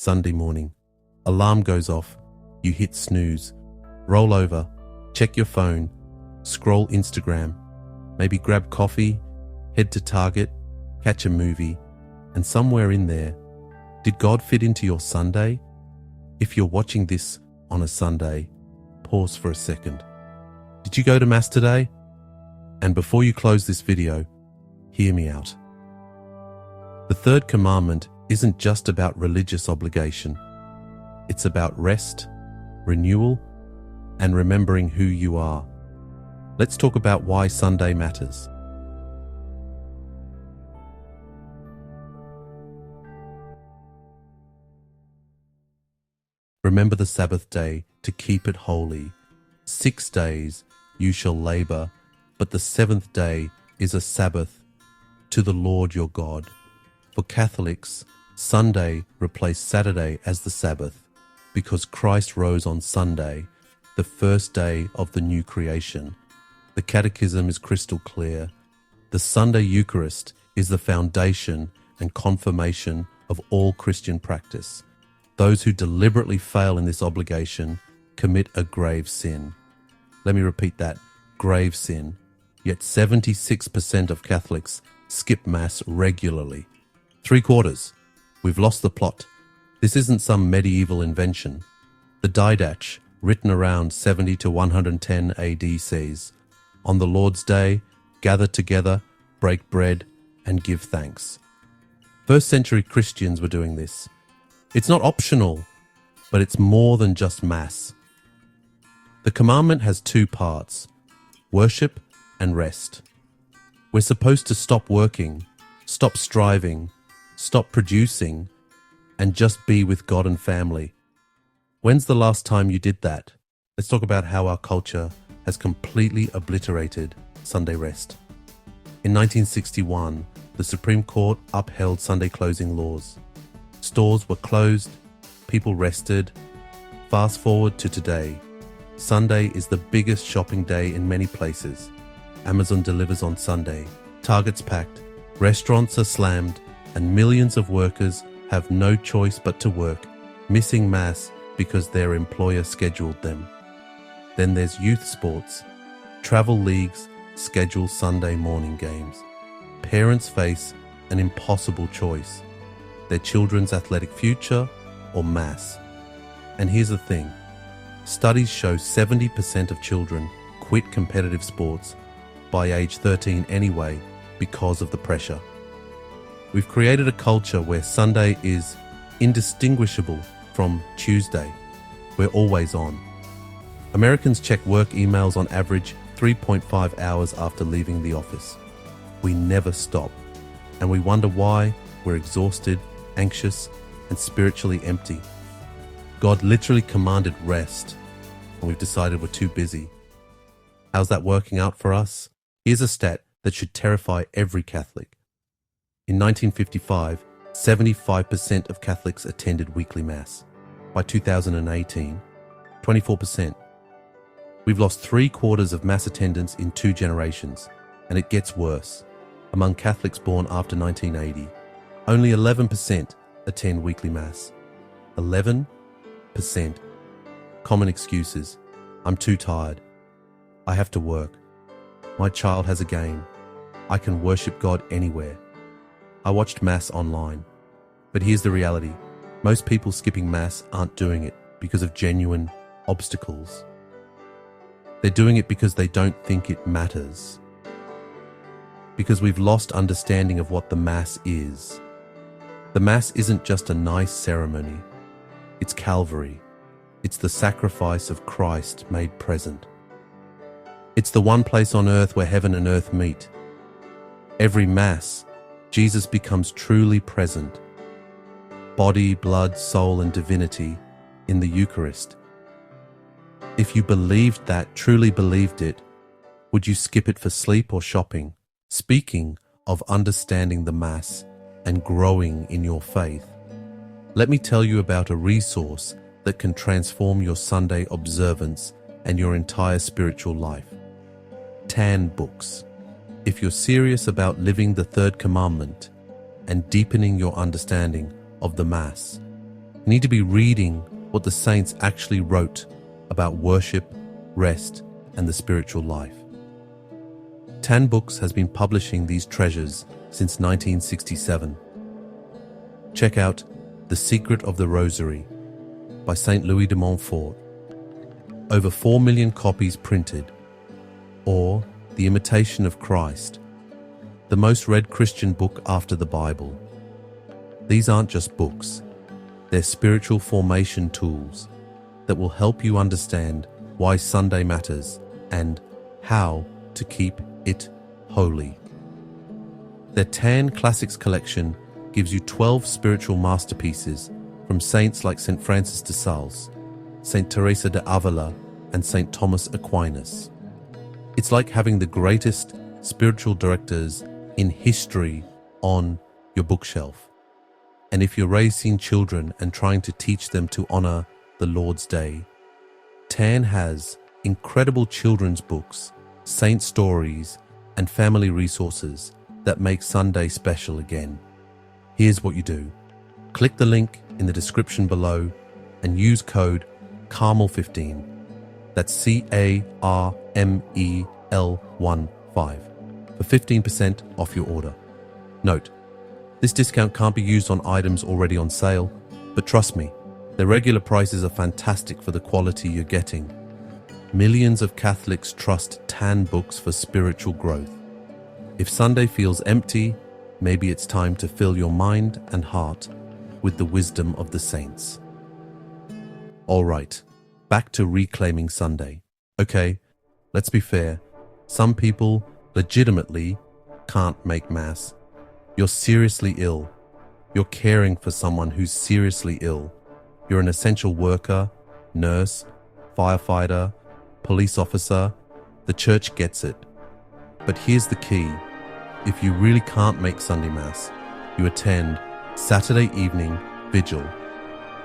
Sunday morning. Alarm goes off. You hit snooze. Roll over. Check your phone. Scroll Instagram. Maybe grab coffee. Head to Target. Catch a movie. And somewhere in there, did God fit into your Sunday? If you're watching this on a Sunday, pause for a second. Did you go to Mass today? And before you close this video, hear me out. The Third Commandment isn't just about religious obligation. It's about rest, renewal, and remembering who you are. Let's talk about why Sunday matters. Remember the Sabbath day to keep it holy. 6 days you shall labor, but the seventh day is a Sabbath to the Lord your God. For Catholics, Sunday replaced Saturday as the Sabbath because Christ rose on Sunday, the first day of the new creation. The Catechism is crystal clear. The Sunday Eucharist is the foundation and confirmation of all Christian practice. Those who deliberately fail in this obligation commit a grave sin. Let me repeat that, grave sin. Yet 76% of Catholics skip Mass regularly. 3/4. We've lost the plot. This isn't some medieval invention. The Didache, written around 70 to 110 AD, says, "On the Lord's Day, gather together, break bread, and give thanks." First century Christians were doing this. It's not optional, but it's more than just Mass. The commandment has 2 parts, worship and rest. We're supposed to stop working, stop striving, stop producing, and just be with God and family. When's the last time you did that? Let's talk about how our culture has completely obliterated Sunday rest. In 1961, the Supreme Court upheld Sunday closing laws. Stores were closed, people rested. Fast forward to today. Sunday is the biggest shopping day in many places. Amazon delivers on Sunday. Target's packed. Restaurants are slammed, and millions of workers have no choice but to work, missing Mass because their employer scheduled them. Then there's youth sports. Travel leagues schedule Sunday morning games. Parents face an impossible choice: their children's athletic future or Mass. And here's the thing. Studies show 70% of children quit competitive sports by age 13 anyway because of the pressure. We've created a culture where Sunday is indistinguishable from Tuesday. We're always on. Americans check work emails on average 3.5 hours after leaving the office. We never stop, and we wonder why we're exhausted, anxious, and spiritually empty. God literally commanded rest, and we've decided we're too busy. How's that working out for us? Here's a stat that should terrify every Catholic. In 1955, 75% of Catholics attended weekly Mass. By 2018, 24%. We've lost 3/4 of Mass attendance in 2 generations, and it gets worse. Among Catholics born after 1980, only 11% attend weekly Mass. 11%. Common excuses. I'm too tired. I have to work. My child has a game. I can worship God anywhere. I watched Mass online. But here's the reality. Most people skipping Mass aren't doing it because of genuine obstacles. They're doing it because they don't think it matters. Because we've lost understanding of what the Mass is. The Mass isn't just a nice ceremony. It's Calvary. It's the sacrifice of Christ made present. It's the one place on earth where heaven and earth meet. Every Mass, Jesus becomes truly present. Body, blood, soul, and divinity in the Eucharist. If you believed that, truly believed it, would you skip it for sleep or shopping? Speaking of understanding the Mass and growing in your faith, let me tell you about a resource that can transform your Sunday observance and your entire spiritual life. Tan books. If you're serious about living the Third Commandment and deepening your understanding of the Mass, You need to be reading what the saints actually wrote about worship, rest, and the spiritual life. Tan Books has been publishing these treasures since 1967. Check out The Secret of the Rosary by Saint Louis de Montfort. Over 4 million copies printed. Or The Imitation of Christ, the most read Christian book after the Bible. These aren't just books. They're spiritual formation tools that will help you understand why Sunday matters and how to keep it holy. Their Tan Classics collection gives you 12 spiritual masterpieces from saints like St. Francis de Sales, St. Teresa de Avila, and St. Thomas Aquinas. It's like having the greatest spiritual directors in history on your bookshelf. And if you're raising children and trying to teach them to honor the Lord's Day, Tan has incredible children's books, saint stories, and family resources that make Sunday special again. Here's what you do. Click the link in the description below and use code CARMEL15. That's CARMEL15 for 15% off your order. Note, this discount can't be used on items already on sale, but trust me, the regular prices are fantastic for the quality you're getting. Millions of Catholics trust Tan Books for spiritual growth. If Sunday feels empty, maybe it's time to fill your mind and heart with the wisdom of the saints. All right, back to reclaiming Sunday. Okay, let's be fair. Some people legitimately can't make Mass. You're seriously ill. You're caring for someone who's seriously ill. You're an essential worker, nurse, firefighter, police officer. The church gets it. But here's the key. If you really can't make Sunday Mass, you attend Saturday evening vigil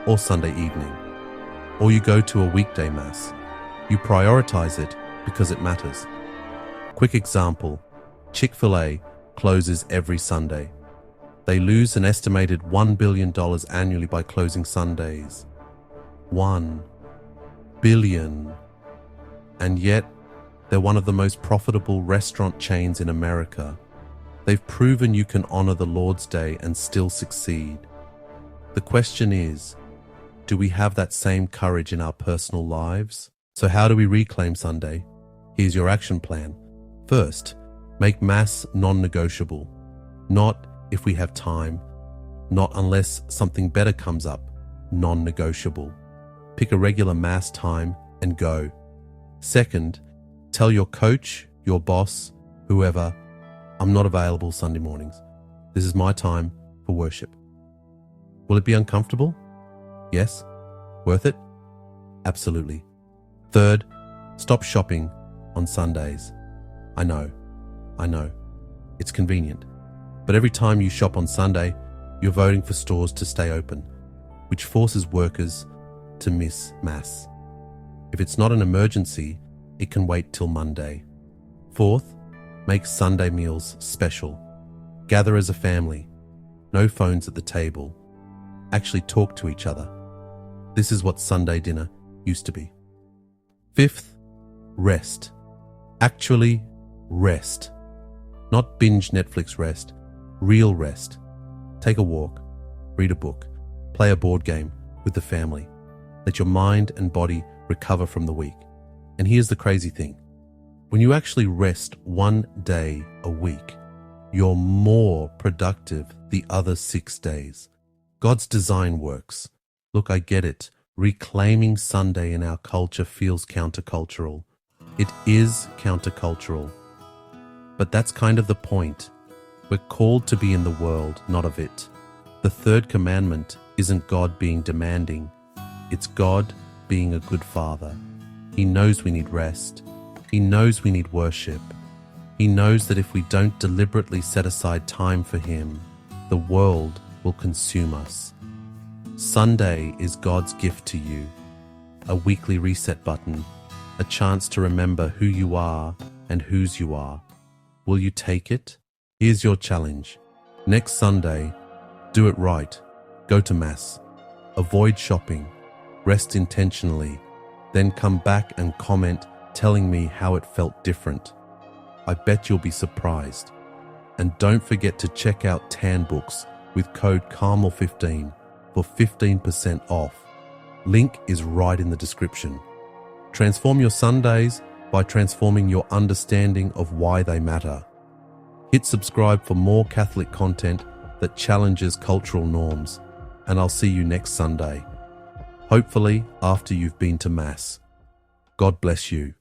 or Sunday evening. Or you go to a weekday Mass. You prioritize it because it matters. Quick example, Chick-fil-A closes every Sunday. They lose an estimated $1 billion annually by closing Sundays. 1 billion. And yet, they're one of the most profitable restaurant chains in America. They've proven you can honor the Lord's Day and still succeed. The question is, do we have that same courage in our personal lives? So how do we reclaim Sunday? Here's your action plan. First, make Mass non-negotiable. Not if we have time, not unless something better comes up. Non-negotiable. Pick a regular Mass time and go. Second, tell your coach, your boss, whoever, I'm not available Sunday mornings. This is my time for worship. Will it be uncomfortable? Yes. Worth it? Absolutely. Third, stop shopping on Sundays. I know. It's convenient. But every time you shop on Sunday, you're voting for stores to stay open, which forces workers to miss Mass. If it's not an emergency, it can wait till Monday. Fourth, make Sunday meals special. Gather as a family. No phones at the table. Actually talk to each other. This is what Sunday dinner used to be. Fifth, rest. Actually, rest. Not binge Netflix rest, real rest. Take a walk, read a book, play a board game with the family. Let your mind and body recover from the week. And here's the crazy thing. When you actually rest one day a week, you're more productive the other 6 days. God's design works. Look, I get it. Reclaiming Sunday in our culture feels countercultural. It is countercultural. But that's kind of the point. We're called to be in the world, not of it. The third commandment isn't God being demanding. It's God being a good father. He knows we need rest. He knows we need worship. He knows that if we don't deliberately set aside time for Him, the world will consume us. Sunday is God's gift to you, a weekly reset button, a chance to remember who you are and whose you are. Will you take it? Here's your challenge. Next Sunday, do it right. Go to Mass. Avoid shopping. Rest intentionally. Then come back and comment telling me how it felt different. I bet you'll be surprised. And don't forget to check out Tan Books with code CARMEL15 for 15% off. Link is right in the description. Transform your Sundays by transforming your understanding of why they matter. Hit subscribe for more Catholic content that challenges cultural norms, and I'll see you next Sunday. Hopefully after you've been to Mass. God bless you.